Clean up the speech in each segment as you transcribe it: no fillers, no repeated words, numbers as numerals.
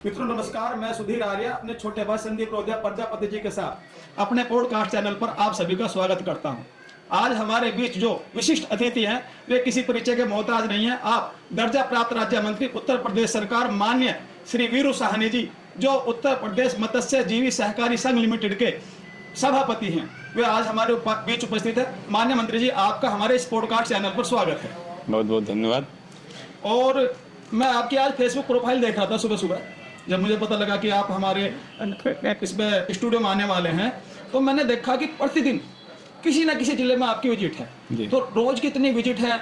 मित्रों नमस्कार, मैं सुधीर आर्य अपने छोटे भाई संदीप रोधिया प्रजापति जी के साथ अपने पॉडकास्ट चैनल पर आप सभी का स्वागत करता हूं। आज हमारे बीच जो विशिष्ट अतिथि हैं वे किसी परिचय के मोहताज नहीं हैं। आप दर्जा प्राप्त राज्य मंत्री उत्तर प्रदेश सरकार माननीय श्री वीरू साहनी जी, जो उत्तर प्रदेश मत्स्य जीवी सहकारी संघ लिमिटेड के सभापति हैं, वे आज हमारे बीच उपस्थित है। माननीय मंत्री जी, आपका हमारे इस पॉडकास्ट चैनल पर स्वागत है। बहुत बहुत धन्यवाद। और मैं आपकी आज फेसबुक प्रोफाइल देख रहा था सुबह सुबह, जब मुझे पता लगा कि आप हमारे इसमें स्टूडियो में आने वाले हैं, तो मैंने देखा कि प्रतिदिन किसी न किसी जिले में आपकी विजिट है। तो रोज कितनी विजिट है?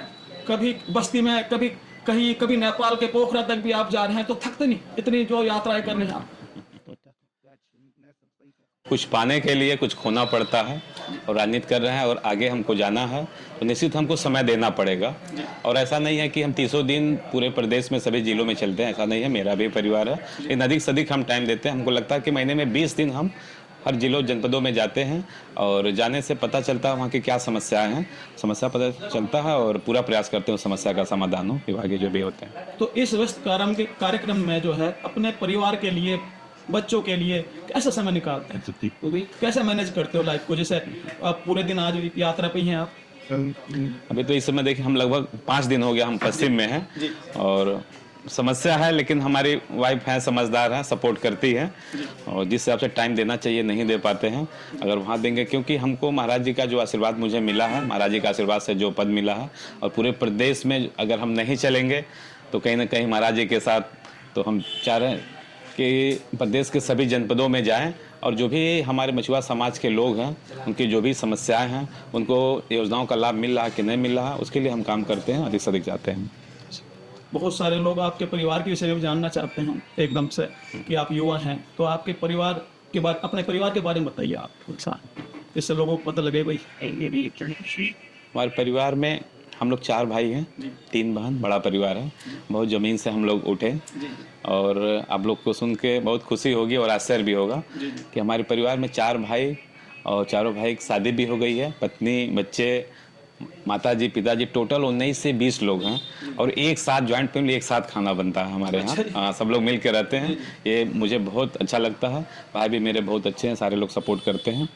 कभी बस्ती में, कभी कहीं, कभी नेपाल के पोखरा तक भी आप जा रहे हैं, तो थकते नहीं इतनी जो यात्राएं कर रहे हैं आप? कुछ पाने के लिए कुछ खोना पड़ता है, और राजनीति कर रहे हैं और आगे हमको जाना है तो निश्चित हमको समय देना पड़ेगा। और ऐसा नहीं है कि हम 300 दिन पूरे प्रदेश में सभी जिलों में चलते हैं, ऐसा नहीं है। मेरा भी परिवार है, लेकिन अधिक से अधिक हम टाइम देते हैं। हमको लगता है कि महीने में 20 दिन हम हर जिलों जनपदों में जाते हैं, और जाने से पता चलता है वहाँ की क्या समस्याएं हैं, समस्या पता चलता है और पूरा प्रयास करते हैं उस समस्या का समाधान हो, विभागीय जो भी होते हैं। तो इस व्यस्त कार्यक्रम में जो है अपने परिवार के लिए, बच्चों के लिए कैसे समय निकालते हैं? तो भी कैसे मैनेज करते हो लाइफ को? जैसे आप पूरे दिन आज यात्रा पे हैं आप? अभी तो इस समय देखिए हम लगभग 5 दिन हो गया हम पश्चिम में हैं, और समस्या है, लेकिन हमारी वाइफ है, समझदार है, सपोर्ट करती है, और जिस हिसाब से टाइम देना चाहिए नहीं दे पाते हैं। अगर वहाँ देंगे, क्योंकि हमको महाराज जी का जो आशीर्वाद मुझे मिला है, महाराज जी का आशीर्वाद से जो पद मिला है, और पूरे प्रदेश में अगर हम नहीं चलेंगे तो कहीं ना कहीं महाराज जी के साथ, तो हम चाह रहे हैं कि प्रदेश के सभी जनपदों में जाएं, और जो भी हमारे मछुआ समाज के लोग हैं उनकी जो भी समस्याएं हैं, उनको योजनाओं का लाभ मिल रहा है कि नहीं मिल रहा है, उसके लिए हम काम करते हैं, अधिक से अधिक जाते हैं। बहुत सारे लोग आपके परिवार के विषय में जानना चाहते हैं एकदम से कि आप युवा हैं, तो आपके परिवार के बारे, अपने परिवार के बारे में बताइए आप थोड़ा, जिससे लोगों को पता लगे। भाई हमारे परिवार में हम लोग 4 भाई हैं, 3 बहन, बड़ा परिवार है। बहुत ज़मीन से हम लोग उठे, और आप लोग को सुन के बहुत खुशी होगी और आश्चर्य भी होगा कि हमारे परिवार में 4 भाई, और चारों भाई की शादी भी हो गई है, पत्नी, बच्चे, माताजी, पिताजी, टोटल 19 से 20 लोग हैं, और एक साथ ज्वाइंट फैमिली, एक साथ खाना बनता है हमारे यहाँ। सब लोग मिल के रहते हैं, ये मुझे बहुत अच्छा लगता है। भाई भी मेरे बहुत अच्छे हैं, सारे लोग सपोर्ट करते हैं,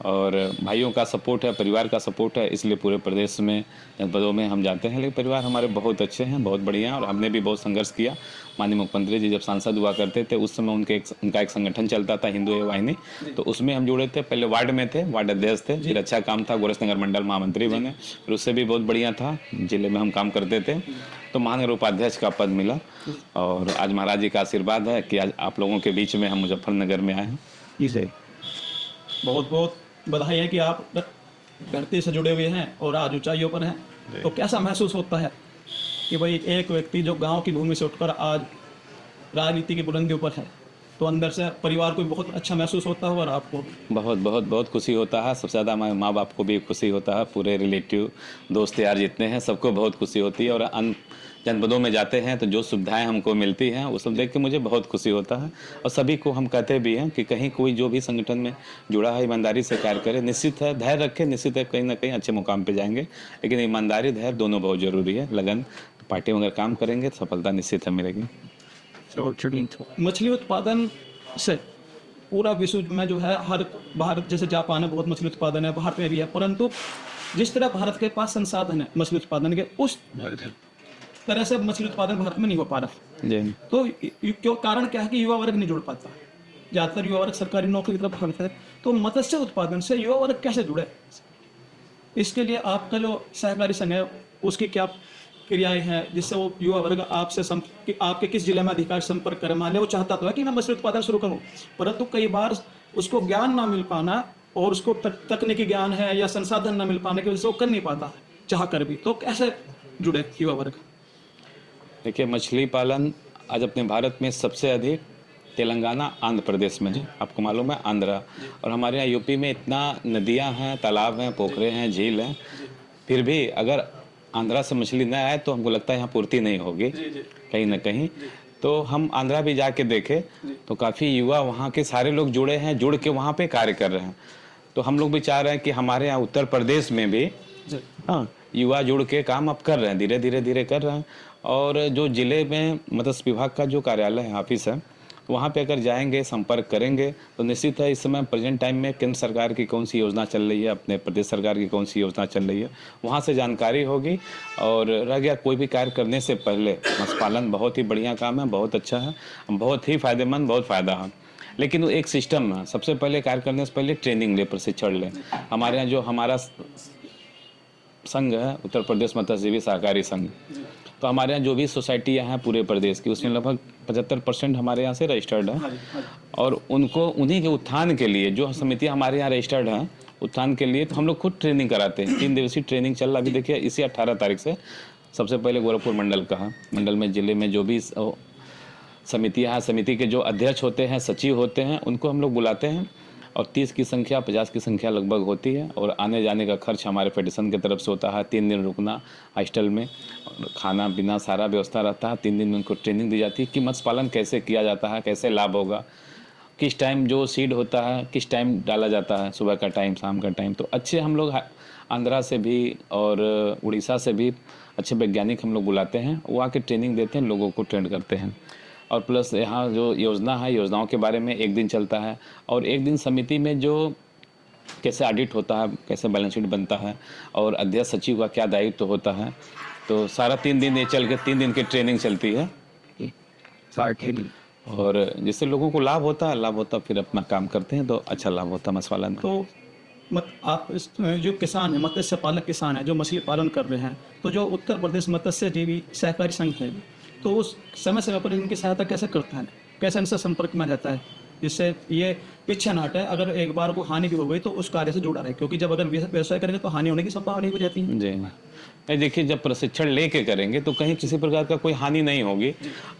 और भाइयों का सपोर्ट है, परिवार का सपोर्ट है, इसलिए पूरे प्रदेश में जनपदों में हम जाते हैं। लेकिन परिवार हमारे बहुत अच्छे हैं, बहुत बढ़िया हैं, और हमने भी बहुत संघर्ष किया। माननीय मुख्यमंत्री जी जब सांसद हुआ करते थे, उस समय उनका एक संगठन चलता था, हिंदू वाहिनी, तो उसमें हम जुड़े थे। पहले वार्ड में थे, वार्ड अध्यक्ष थे, फिर अच्छा काम था, गोरखनगर मंडल महामंत्री बने, फिर उससे भी बहुत बढ़िया था, जिले में हम काम करते थे, तो महानगर उपाध्यक्ष का पद मिला। और आज महाराज जी का आशीर्वाद है कि आज आप लोगों के बीच में हम मुजफ्फरनगर में आए हैं। इसे बहुत बहुत बधाई है कि आप धरती से जुड़े हुए हैं और आज ऊंचाइयों पर हैं। तो कैसा महसूस होता है कि भाई एक व्यक्ति जो गांव की भूमि से उठकर आज राजनीति की बुलंदियों पर है, तो अंदर से परिवार को भी बहुत अच्छा महसूस होता है और आपको बहुत बहुत बहुत खुशी होता है। सबसे ज़्यादा हमारे माँ बाप को भी खुशी होता है, पूरे रिलेटिव, दोस्त यार जितने हैं सबको बहुत खुशी होती है। और अन्य जनपदों में जाते हैं तो जो सुविधाएं हमको मिलती हैं वो सब देख के मुझे बहुत खुशी होता है। और सभी को हम कहते भी हैं कि कहीं कोई जो भी संगठन में जुड़ा है ईमानदारी से कार्य करे, निश्चित है धैर्य रखे, निश्चित है कहीं ना कहीं अच्छे मुकाम पे जाएंगे। लेकिन ईमानदारी, धैर्य दोनों बहुत ज़रूरी है। लगन, पार्टी में अगर काम करेंगे तो सफलता निश्चित है मिलेगी। मछली उत्पादन से पूरा विश्व में जो है, हर भारत जैसे जापान है, बहुत मछली उत्पादन है, भारत में भी है, परंतु जिस तरह भारत के पास संसाधन है मछली उत्पादन के, उस तरह से मछली उत्पादन भारत में नहीं हो पा रहा जी। तो क्यों, कारण क्या है कि युवा वर्ग नहीं जुड़ पाता। ज़्यादातर युवा वर्ग सरकारी नौकरी की तरफ भागता है, तो मत्स्य उत्पादन से युवा वर्ग कैसे जुड़े? इसके लिए आपका जो सहकारी संघ है उसकी क्या क्रियाएं हैं जिससे वो युवा वर्ग आपसे आपके किस जिले में अधिकार संपर्क करें? मान लिया वो चाहता तो है कि मैं मछली उत्पादन शुरू करूं, परंतु कई बार उसको ज्ञान ना मिल पाना, और उसको तकनीकी ज्ञान है या संसाधन ना मिल पाने की वजह से वो कर नहीं पाता चाह कर भी। तो कैसे जुड़े युवा वर्ग? देखिए, मछली पालन आज अपने भारत में सबसे अधिक तेलंगाना, आंध्र प्रदेश में है, आपको मालूम है, आंध्रा, और हमारे यहाँ यूपी में इतना नदियाँ हैं, तालाब हैं, पोखरे हैं, झील हैं, फिर भी अगर आंध्रा से मछली न आए तो हमको लगता है यहाँ पूर्ति नहीं होगी कहीं ना कहीं। तो हम आंध्रा भी जाके देखे तो काफ़ी युवा वहाँ के सारे लोग जुड़े हैं, जुड़ के वहाँ पे कार्य कर रहे हैं। तो हम लोग भी चाह रहे हैं कि हमारे यहाँ उत्तर प्रदेश में भी युवा जुड़ के काम अब कर रहे हैं, धीरे धीरे कर रहे हैं। और जो ज़िले में मत्स्य विभाग का जो कार्यालय है, ऑफिस है, वहाँ पे अगर जाएंगे, संपर्क करेंगे तो निश्चित है इस समय प्रेजेंट टाइम में केंद्र सरकार की कौन सी योजना चल रही है, अपने प्रदेश सरकार की कौन सी योजना चल रही है, वहाँ से जानकारी होगी। और रह गया कोई भी कार्य करने से पहले, मत्स्य पालन बहुत ही बढ़िया काम है, बहुत अच्छा है, बहुत ही फायदेमंद, बहुत फ़ायदा है। लेकिन वो एक सिस्टम है, सबसे पहले कार्य करने से पहले ट्रेनिंग ले, प्रशिक्षण लें। हमारे यहाँ जो हमारा संघ है, उत्तर प्रदेश मत्स्यजीवी सहकारी संघ, तो हमारे यहाँ जो भी सोसाइटियाँ हैं पूरे प्रदेश की, उसमें लगभग 75% हमारे यहाँ से रजिस्टर्ड है। और उनको उन्हीं के उत्थान के लिए जो समितियाँ हमारे यहाँ रजिस्टर्ड हैं, उत्थान के लिए तो हम लोग खुद ट्रेनिंग कराते हैं। 3 दिवसीय ट्रेनिंग चल रहा, अभी देखिए इसी 18 तारीख से सबसे पहले गोरखपुर मंडल का है। मंडल में ज़िले में जो भी समितियाँ हैं, समिति के जो अध्यक्ष होते हैं, सचिव होते हैं, उनको हम लोग बुलाते हैं और 30 की संख्या, 50 की संख्या लगभग होती है। और आने जाने का खर्च हमारे फेडरेशन की तरफ से होता है। 3 दिन रुकना हॉस्टल में, खाना पीना सारा व्यवस्था रहता है। 3 दिन में उनको ट्रेनिंग दी जाती है कि मत्स्य पालन कैसे किया जाता है, कैसे लाभ होगा, किस टाइम जो सीड होता है किस टाइम डाला जाता है, सुबह का टाइम, शाम का टाइम। तो अच्छे हम लोग आंध्रा से भी और उड़ीसा से भी अच्छे वैज्ञानिक हम लोग बुलाते हैं, वो आके ट्रेनिंग देते हैं, लोगों को ट्रेन करते हैं। और प्लस यहाँ जो योजना है, योजनाओं के बारे में एक दिन चलता है। और एक दिन समिति में जो कैसे ऑडिट होता है, कैसे बैलेंस शीट बनता है और अध्यक्ष सचिव का क्या दायित्व होता है, तो सारा 3 दिन ये चल के 3 दिन की ट्रेनिंग चलती है। और जिससे लोगों को लाभ होता है, फिर अपना काम करते हैं तो अच्छा लाभ होता है मत्स्य पालन में। तो आप जो किसान है, मत्स्य पालक किसान है, जो मछली पालन कर रहे हैं, तो जो उत्तर प्रदेश मत्स्यजीवी सहकारी संघ है, तो उस समय समय पर इनकी सहायता कैसे करता है, कैसे इनसे संपर्क में रहता है, जिससे ये पीछे ना हटे, अगर एक बार को हानि भी हो गई तो उस कार्य से जुड़ा रहे, क्योंकि जब अगर व्यवसाय करेंगे तो हानि होने की संभावना भी रहती है। जी नहीं, देखिए जब प्रशिक्षण लेके करेंगे तो कहीं किसी प्रकार का कोई हानि नहीं होगी।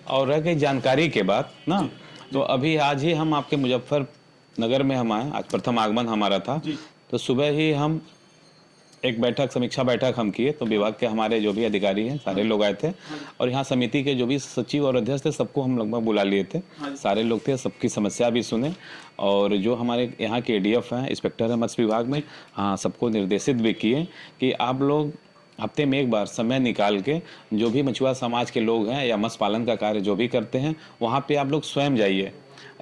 और रह गई जानकारी के बाद ना, तो अभी आज ही हम आपके मुजफ्फरनगर में हम आए, आज प्रथम आगमन हमारा था। तो सुबह ही हम एक बैठक, समीक्षा बैठक हम किए, तो विभाग के हमारे जो भी अधिकारी हैं सारे लोग आए थे। और यहाँ समिति के जो भी सचिव और अध्यक्ष थे सबको हम लगभग बुला लिए थे, सारे लोग थे, सबकी समस्या भी सुने। और जो हमारे यहाँ के ADF हैं, इंस्पेक्टर हैं मत्स्य विभाग में, हाँ सबको निर्देशित भी किए कि आप लोग हफ्ते में एक बार समय निकाल के जो भी मछुआरा समाज के लोग हैं या मत्स्य पालन का कार्य जो भी करते हैं, वहाँ पे आप लोग स्वयं जाइए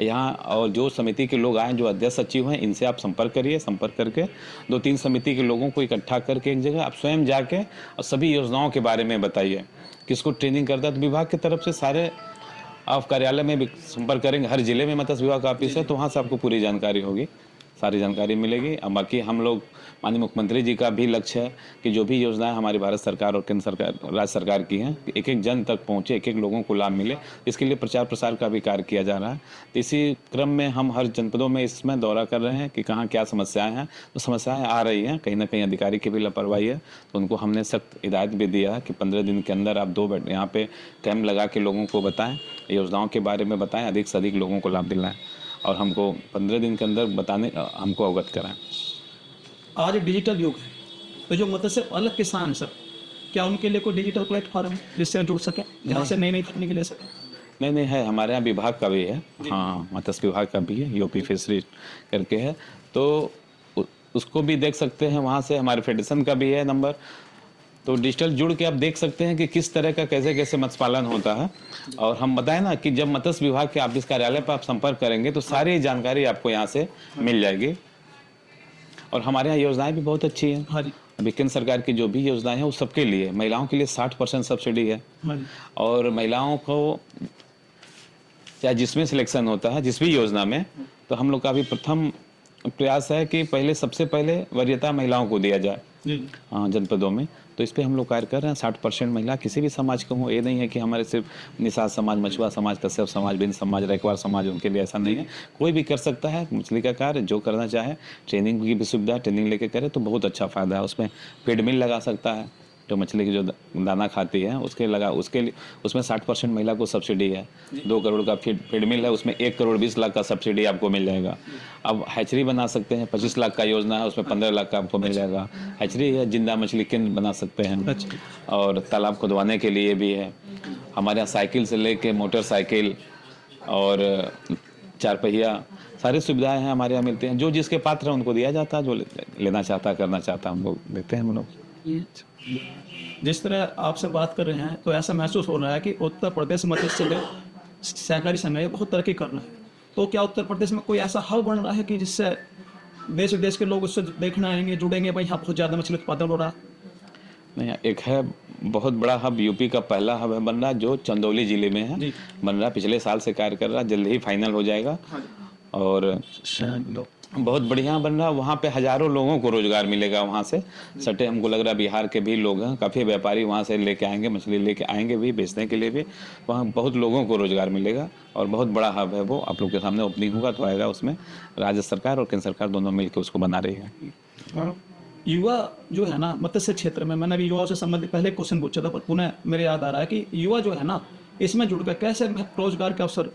यहाँ। और जो समिति के लोग आए, जो अध्यक्ष सचिव हैं, इनसे आप संपर्क करिए। संपर्क करके 2-3 समिति के लोगों को इकट्ठा करके एक जगह आप स्वयं जाके और सभी योजनाओं के बारे में बताइए, किसको ट्रेनिंग करता है। तो विभाग की तरफ से सारे आप कार्यालय में भी संपर्क करेंगे, हर जिले में मत्स्य विभाग का ऑफिस है, तो वहाँ से आपको पूरी जानकारी होगी, सारी जानकारी मिलेगी। अब बाकी हम लोग, माननीय मुख्यमंत्री जी का भी लक्ष्य है कि जो भी योजनाएं हमारी भारत सरकार और केंद्र सरकार, राज्य सरकार की हैं, एक एक जन तक पहुंचे, एक एक लोगों को लाभ मिले, इसके लिए प्रचार प्रसार का भी कार्य किया जा रहा है। तो इसी क्रम में हम हर जनपदों में इसमें दौरा कर रहे हैं कि कहाँ क्या समस्याएं हैं। तो समस्याएं आ रही हैं, कहीं ना कहीं अधिकारी की भी लापरवाही है, तो उनको हमने सख्त हिदायत भी दिया है कि 15 दिन के अंदर आप 2 यहाँ पे कैंप लगा के लोगों को बताएं, योजनाओं के बारे में बताएं, अधिक से अधिक लोगों को लाभ दिलाएं और हमको 15 दिन के अंदर बताने, हमको अवगत कराएं। आज डिजिटल युग है, तो जो मत्स्य पालक किसान है सर, क्या उनके लिए कोई डिजिटल प्लेटफॉर्म है जिससे जुड़ सके, जहाँ से नई नई तकनीक ले सके? नहीं है, हमारे यहाँ विभाग का भी है, हाँ मत्स्य विभाग का भी है, यूपी फिशरी करके है, तो उसको भी देख सकते हैं वहाँ से। हमारे फेडरेशन का भी है नंबर, तो डिजिटल जुड़ के आप देख सकते हैं कि किस तरह का कैसे कैसे मत्स्य पालन होता है। और हम बताएं ना कि जब मत्स्य विभाग के ऑफिस कार्यालय पर आप संपर्क करेंगे तो सारी जानकारी आपको यहाँ से मिल जाएगी। और हमारे यहाँ योजनाएं भी बहुत अच्छी हैं। हाँ जी। अभी केंद्र सरकार की जो भी योजनाएं हैं वो सबके लिए, महिलाओं के लिए 60% सब्सिडी है। हाँ जी। और महिलाओं को चाहे जिसमें सिलेक्शन होता है जिस भी योजना में, तो हम लोग का भी प्रथम प्रयास है कि पहले सबसे पहले वरीयता महिलाओं को दिया जाए जनपदों में। तो इस पे हम लोग कार्य कर रहे हैं। 60% महिला किसी भी समाज का हो, ये नहीं है कि हमारे सिर्फ निषाद समाज, मछुआ समाज, कश्यप समाज, बिंद समाज, रैकवार समाज, उनके लिए ऐसा नहीं है। कोई भी कर सकता है मछली का कार्य, जो करना चाहे। ट्रेनिंग की भी सुविधा, ट्रेनिंग लेके करे तो बहुत अच्छा फ़ायदा है। उसमें फीड मिल लगा सकता है, जो मछली की जो दाना खाती है उसके लिए उसमें 60% महिला को सब्सिडी है। 2 करोड़ का फीड मिल है, उसमें 1 करोड़ 20 लाख का सब्सिडी आपको मिल जाएगा। अब हैचरी बना सकते हैं, 25 लाख का योजना है, उसमें 15 लाख का आपको मिल जाएगा। हैचरी है, जिंदा मछली केंद्र बना सकते हैं। और तालाब खुदवाने के लिए भी है। हमारे यहाँ साइकिल से लेके मोटरसाइकिल और 4 पहिया सारी सुविधाएं हैं हमारे यहाँ मिलती हैं। जो जिसके पात्र है उनको दिया जाता है, जो लेना चाहता, करना चाहता, हम लोग देते हैं हम लोग। जिस तरह आपसे बात कर रहे हैं तो ऐसा महसूस हो रहा है कि उत्तर प्रदेश मत्स्य सहकारी संघ है बहुत तरक्की कर रहा है। तो क्या उत्तर प्रदेश में कोई ऐसा हब बन रहा है कि जिससे देश विदेश के लोग उससे देखना आएंगे, जुड़ेंगे, भाई यहाँ बहुत ज़्यादा मछली उत्पादन हो रहा है? नहीं, एक है बहुत बड़ा हब, यूपी का पहला हब है बन रहा, जो चंदौली जिले में है, जी। बन रहा, पिछले साल से कार्य कर रहा, जल्द ही फाइनल हो जाएगा। और बहुत बढ़िया बन रहा, वहाँ पे हजारों लोगों को रोजगार मिलेगा। वहाँ से सटे हमको लग रहा बिहार के भी लोग हैं, काफ़ी व्यापारी वहाँ से लेके आएंगे, मछली लेके आएंगे भी बेचने के लिए भी। वहाँ बहुत लोगों को रोजगार मिलेगा और बहुत बड़ा हब है वो। आप लोग के सामने ओपनिंग होगा तो आएगा, उसमें राज्य सरकार और केंद्र सरकार दोनों मिलकर उसको बना रही है। युवा जो है ना मत्स्य क्षेत्र में, मैंने अभी युवाओं से संबंधित पहले क्वेश्चन पूछा था पर पुनः मेरे याद आ रहा है कि युवा जो है ना इसमें जुड़ कर कैसे रोजगार के अवसर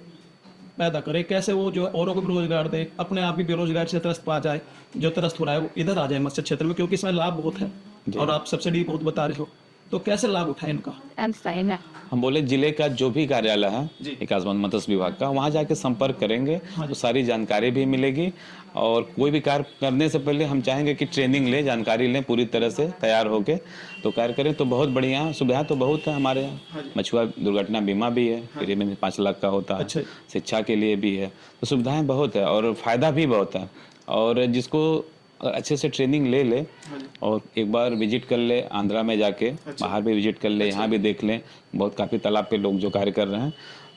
पैदा करे, कैसे वो जो औरों को भी रोजगार दे, अपने आप भी बेरोजगार से त्रस्त पा जाए, जो त्रस्त हो रहा है वो इधर आ जाए मत्स्य क्षेत्र में, क्योंकि इसमें लाभ बहुत है और आप सब्सिडी बहुत बता रहे हो, तो कैसे लाभ उठाए इनका? हम बोले जिले का जो भी कार्यालय है विकास वन मत्स्य विभाग का, वहाँ जाके संपर्क करेंगे तो सारी जानकारी भी मिलेगी। और कोई भी कार्य करने से पहले हम चाहेंगे कि ट्रेनिंग लें, जानकारी लें, पूरी तरह से तैयार होके तो कार्य करें तो बहुत बढ़िया। सुविधा तो बहुत है हमारे यहाँ, मछुआ दुर्घटना बीमा भी है, फ्री में 5 लाख का होता है, शिक्षा के लिए भी है, तो सुविधाएं बहुत है और फायदा भी बहुत है। और जिसको अच्छे से ट्रेनिंग ले ले और एक बार विजिट कर ले, आंध्रा में जाके बाहर भी विजिट कर ले, यहाँ भी देख लें, बहुत काफ़ी तालाब पे लोग जो कार्य कर रहे हैं,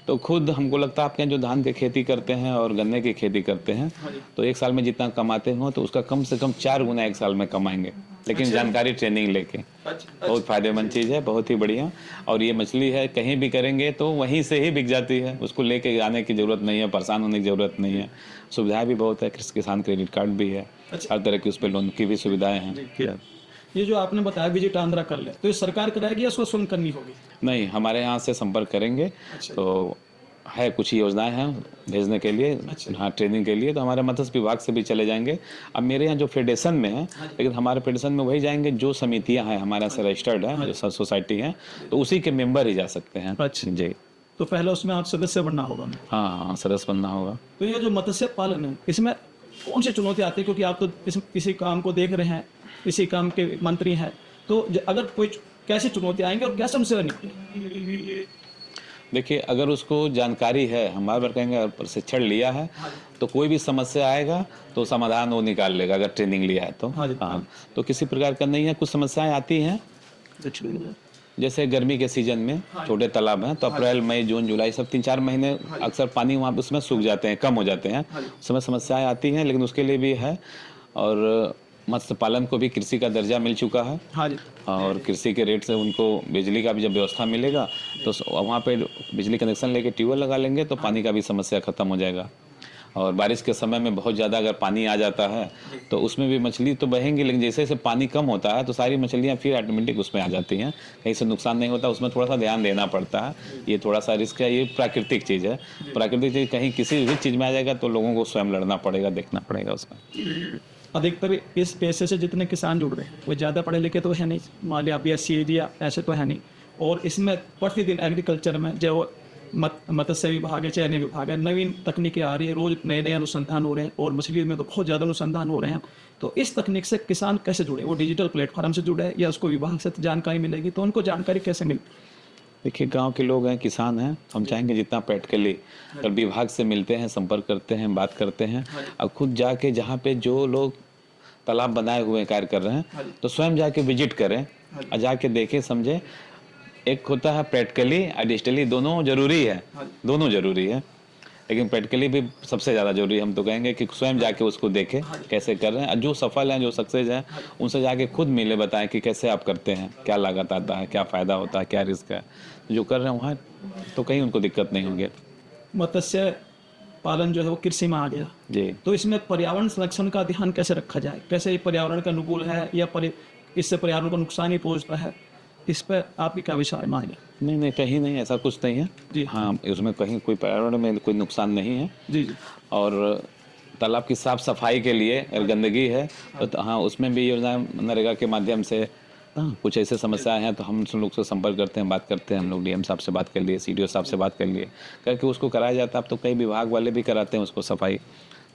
तो खुद हमको लगता है आपके यहाँ जो धान की खेती करते हैं और गन्ने की खेती करते हैं तो एक साल में जितना कमाते हो तो उसका कम से कम 4 गुना एक साल में कमाएंगे, लेकिन जानकारी ट्रेनिंग लेके। बहुत फायदेमंद चीज़ है, बहुत ही बढ़िया। और ये मछली है कहीं भी करेंगे तो वहीं से ही बिक जाती है, उसको लेके आने की ज़रूरत नहीं है, परेशान होने की ज़रूरत नहीं है। सुविधाएं भी बहुत है, किसान क्रेडिट कार्ड भी है, हर तरह की उस पर लोन की भी सुविधाएं हैं। ये जो आपने बताया विजिट आंध्रा कर ले, तो ये सरकार कराएगी या उसको स्वयं करनी होगी? नहीं, हमारे यहाँ से संपर्क करेंगे तो है कुछ योजनाएं हैं भेजने के लिए, हाँ ट्रेनिंग के लिए, तो हमारे मत्स्य विभाग से भी चले जाएंगे। अब मेरे यहाँ जो फेडरेशन में है, लेकिन हमारे फेडरेशन में वही जाएंगे जो समितियाँ हैं हमारे यहाँ से रजिस्टर्ड है, जो सोसाइटी है, तो उसी के मेंबर ही जा सकते हैं। अच्छा जी, तो पहले उसमें आप सदस्य बनना होगा? हाँ, सदस्य बनना होगा। तो ये जो मत्स्य पालन है इसमें कौन सी चुनौती आती है, क्योंकि आप तो किसी काम को देख रहे हैं, इसी काम के मंत्री हैं, तो अगर कोई कैसी चुनौती आएंगे और क्या समस्या निकलेगी? देखिए, अगर उसको जानकारी है, हम बार बार कहेंगे अगर प्रशिक्षण लिया है तो कोई भी समस्या आएगा तो समाधान वो निकाल लेगा, अगर ट्रेनिंग लिया है तो। हाँ, तो किसी प्रकार का नहीं है। कुछ समस्याएं आती हैं जैसे गर्मी के सीजन में छोटे तालाब हैं तो अप्रैल मई जून जुलाई सब 3-4 महीने अक्सर पानी वहाँ उसमें सूख जाते हैं, कम हो जाते हैं, उस समय समस्याएं आती हैं, लेकिन उसके लिए भी है। और मत्स्य पालन को भी कृषि का दर्जा मिल चुका है। हाँ जी। और कृषि के रेट से उनको बिजली का भी जब व्यवस्था मिलेगा तो वहाँ पे बिजली कनेक्शन लेके ट्यूबवेल लगा लेंगे तो पानी का भी समस्या खत्म हो जाएगा। और बारिश के समय में बहुत ज़्यादा अगर पानी आ जाता है तो उसमें भी मछली तो बहेंगी, लेकिन जैसे जैसे पानी कम होता है तो सारी मछलियाँ फिर ऑटोमेटिक उसमें आ जाती हैं, कहीं से नुकसान नहीं होता। उसमें थोड़ा सा ध्यान देना पड़ता है, ये थोड़ा सा रिस्क है, ये प्राकृतिक चीज़ है। प्राकृतिक चीज़ कहीं किसी भी चीज़ में आ जाएगा तो लोगों को स्वयं लड़ना पड़ेगा, देखना पड़ेगा उसमें। अधिकतर इस पेशे से जितने किसान जुड़ रहे हैं वो ज़्यादा पढ़े लिखे तो है नहीं, मान लिया BSc या ऐसे तो है नहीं, और इसमें प्रतिदिन एग्रीकल्चर में जो मत्स्य विभाग है, चयन विभाग है, नवीन तकनीकें आ रही है, रोज नए नए अनुसंधान हो रहे हैं और मछली में तो बहुत ज़्यादा अनुसंधान हो रहे हैं। तो इस तकनीक से किसान कैसे जुड़े? वो डिजिटल प्लेटफॉर्म से जुड़े या उसको विभाग से जानकारी मिलेगी, तो उनको जानकारी कैसे मिले? देखिए, गांव के लोग हैं, किसान हैं, हम चाहेंगे जितना प्रैक्टिकली अगर विभाग से मिलते हैं, संपर्क करते हैं, बात करते हैं, अब खुद जाके जहाँ पे जो लोग तालाब बनाए हुए कार्य कर रहे हैं तो स्वयं जाके विजिट करें और जाके देखें, समझें। एक होता है प्रैक्टिकली और डिजिटली, दोनों जरूरी है, दोनों जरूरी है, लेकिन प्रैक्टिकली भी सबसे ज़्यादा जरूरी है। हम तो कहेंगे कि स्वयं जाके उसको देखें कैसे कर रहे हैं, जो सफल हैं, जो सक्सेस हैं, उनसे जाके खुद मिले, बताएं कि कैसे आप करते हैं, क्या लागत आता है, क्या फ़ायदा होता है, क्या रिस्क है। जो कर रहे हैं वहाँ तो कहीं उनको दिक्कत नहीं होगी। मत्स्य पालन जो है वो कृषि में आ गया जी, तो इसमें पर्यावरण संरक्षण का ध्यान कैसे रखा जाए? कैसे ये पर्यावरण का अनुकूल है या इससे पर्यावरण को नुकसान ही पहुँचता है? इस पर आपकी क्या विचार मांगे? नहीं, कहीं नहीं, ऐसा कुछ नहीं है जी। हाँ, उसमें कहीं कोई पर्यावरण में कोई नुकसान नहीं है जी। और तालाब की साफ सफाई के लिए अगर गंदगी है तो हाँ, उसमें भी योजना नरेगा के माध्यम से कुछ ऐसे समस्याएं हैं तो हम लोग से संपर्क करते हैं, बात करते हैं। हम लोग DM साहब से बात कर लिए, CDO साहब से बात कर लिए, करके उसको कराया जाता है। अब तो कई विभाग वाले भी कराते हैं उसको सफाई,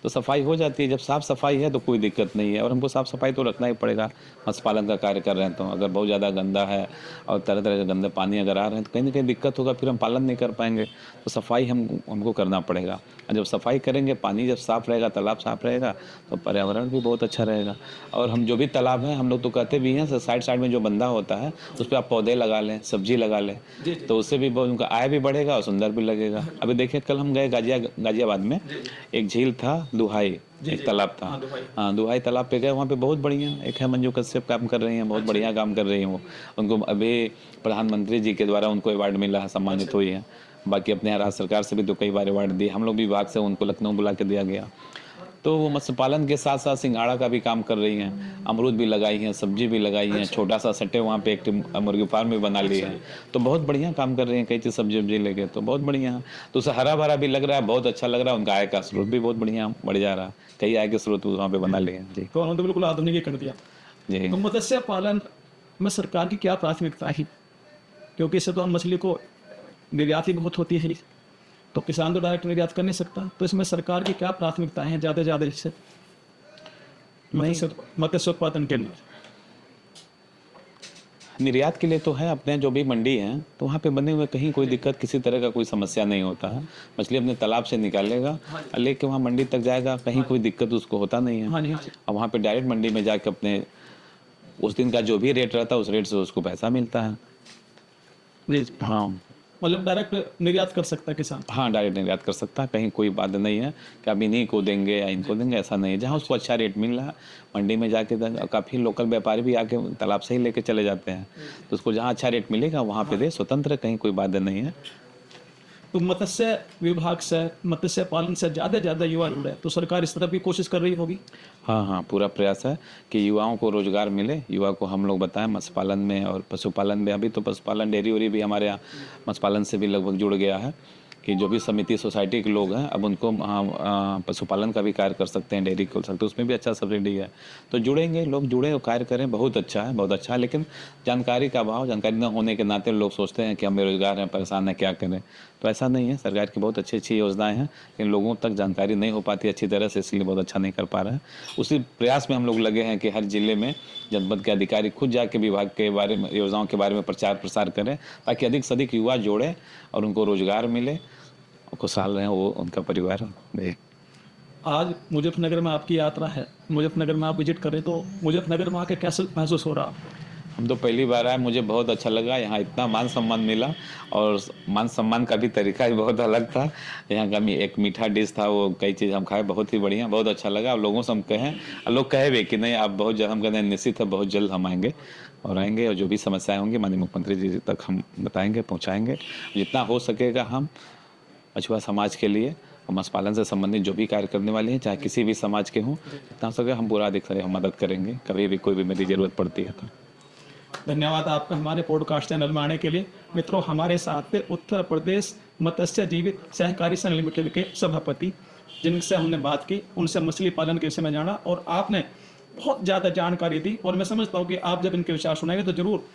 तो सफाई हो जाती है। जब साफ़ सफाई है तो कोई दिक्कत नहीं है, और हमको साफ़ सफाई तो रखना ही पड़ेगा। मत्स्य पालन का कार्य कर रहे हैं तो अगर बहुत ज़्यादा गंदा है और तरह तरह के गंदे पानी अगर आ रहे हैं तो कहीं ना कहीं दिक्कत होगा, फिर हम पालन नहीं कर पाएंगे। तो सफाई हमको करना पड़ेगा, और जब सफाई करेंगे, पानी जब साफ़ रहेगा, तालाब साफ़ रहेगा, तो पर्यावरण भी बहुत अच्छा रहेगा। और हम जो भी तालाब हैं, हम लोग तो कहते भी हैं साइड साइड में जो बंदा होता है उस पर आप पौधे लगा लें, सब्जी लगा लें, तो उससे भी बहुत उनका आय भी बढ़ेगा और सुंदर भी लगेगा। अभी देखिए, कल हम गए गाजियाबाद में, एक झील था, दुहाई एक तालाब था। हाँ, दुहाई तालाब पे गए, वहाँ पे बहुत बढ़िया एक है मंजू कश्यप काम कर रही हैं, बहुत बढ़िया काम कर रही हैं वो। उनको अभी प्रधानमंत्री जी के द्वारा उनको अवार्ड मिला है, सम्मानित हुई है। बाकी अपने यहाँ राज्य सरकार से भी तो कई बार अवार्ड दिए, हम लोग भी विभाग से उनको लखनऊ बुला के दिया गया। तो वो मत्स्य पालन के साथ साथ सिंघाड़ा का भी काम कर रही हैं, अमरूद भी लगाई हैं, सब्जी भी लगाई हैं, छोटा सा सट्टे वहाँ पे एक मुर्गी फार्म भी बना ली है। तो बहुत बढ़िया काम कर रही हैं, कई चीज़ सब्जी वब्जी लेके, तो बहुत बढ़िया है। तो उसे हरा भरा भी लग रहा है, बहुत अच्छा लग रहा है, उनका आय का स्रोत भी बहुत बढ़िया बढ़ जा रहा है, कई आय के स्रोत वहाँ पे बना लिए हैं। जी तो उन्होंने तो बिल्कुल आधुनिक कर दिया। जी। तो मत्स्य पालन में सरकार की क्या प्राथमिकता है? क्योंकि इससे तो हम मछली को निर्यात ही बहुत होती है, तो किसान तो डायरेक्ट निर्यात कर नहीं सकता। तो इसमें सरकार की क्या प्राथमिकताएं हैं ज़्यादा से ज़्यादा इससे मत्स्य उत्पादन के लिए? निर्यात के लिए तो है, अपने जो भी मंडी हैं तो वहाँ पे बने हुए, कहीं कोई दिक्कत, किसी तरह का कोई समस्या नहीं होता है। मछली अपने तालाब से निकालेगा, लेके वहाँ मंडी तक जाएगा, कहीं कोई दिक्कत उसको होता नहीं है। हाँ जी, हाँ जी। और वहाँ पे डायरेक्ट मंडी में जाके अपने उस दिन का जो भी रेट रहता है उस रेट से उसको पैसा मिलता है। जी, हाँ मतलब डायरेक्ट निर्यात कर सकता है किसान। हाँ, डायरेक्ट निर्यात कर सकता है, कहीं कोई बात नहीं है कि अब इन्हीं को देंगे या इनको देंगे, ऐसा नहीं है। जहाँ उसको अच्छा रेट मिल रहा है मंडी में जाके, काफ़ी लोकल व्यापारी भी आके तालाब से ही लेके चले जाते हैं, तो उसको जहाँ अच्छा रेट मिलेगा वहाँ पे दे, स्वतंत्र, कहीं कोई बाधा नहीं है। तो मत्स्य विभाग से, मत्स्य पालन से ज़्यादा युवा जुड़े, तो सरकार इस तरफ भी कोशिश कर रही होगी। हाँ हाँ, पूरा प्रयास है कि युवाओं को रोजगार मिले, युवा को हम लोग बताएं मत्स्य पालन में और पशुपालन में। अभी तो पशुपालन, डेयरी वेरी भी हमारे यहाँ मत्स्य पालन से भी लगभग जुड़ गया है कि जो भी समिति सोसाइटी के लोग हैं अब उनको पशुपालन का भी कार्य कर सकते हैं, डेयरी खोल सकते हैं, उसमें भी अच्छा सब्सिडी है। तो जुड़ेंगे लोग, जुड़े और कार्य करें, बहुत अच्छा है, बहुत अच्छा है। लेकिन जानकारी का अभाव, जानकारी न होने के नाते लोग सोचते हैं कि हम बेरोजगार हैं, परेशान हैं, क्या करें। तो ऐसा नहीं है, सरकार की बहुत अच्छी अच्छी योजनाएं हैं, लेकिन लोगों तक जानकारी नहीं हो पाती अच्छी तरह से, इसलिए बहुत अच्छा नहीं कर पा रहे हैं। उसी प्रयास में हम लोग लगे हैं कि हर जिले में जनपद के अधिकारी खुद जाके विभाग के बारे में, योजनाओं के बारे में प्रचार प्रसार करें, ताकि अधिक से अधिक युवा जोड़े और उनको रोजगार मिले, खुशहाल रहें वो, उनका परिवार। आज मुजफ्फरनगर में आपकी यात्रा है, मुजफ्फरनगर में आप विजिट करें, तो मुजफ्फरनगर में आके कैसे महसूस हो रहा है? हम तो पहली बार आए, मुझे बहुत अच्छा लगा। यहाँ इतना मान सम्मान मिला, और मान सम्मान का भी तरीका ही बहुत अलग था। यहाँ का एक मीठा डिश था, वो कई चीज़ हम खाए, बहुत ही बढ़िया, बहुत अच्छा लगा। और लोगों से हम कहें, लोग कहे भी कि नहीं आप बहुत जल्द, हम कहते हैं निश्चित है, बहुत जल्द हम आएंगे और आएंगे, और जो भी समस्याएं होंगी माननीय मुख्यमंत्री जी तक हम बताएंगे, पहुँचाएंगे। जितना हो सकेगा हम मछुआ समाज के लिए, मत्स्य पालन से संबंधित जो भी कार्य करने वाले हैं, चाहे किसी भी समाज के हों, जितना हो सके हम पूरा अधिक से हम मदद करेंगे, कभी भी कोई भी मेरी ज़रूरत पड़ती है तो। धन्यवाद आपका हमारे पॉडकास्ट चैनल में आने के लिए। मित्रों, हमारे साथ थे उत्तर प्रदेश मत्स्य जीवित सहकारी संघ लिमिटेड के सभापति, जिनसे हमने बात की, उनसे मछली पालन के विषय में जाना, और आपने बहुत ज़्यादा जानकारी दी। और मैं समझता हूँ कि आप जब इनके विचार सुनाएंगे तो जरूर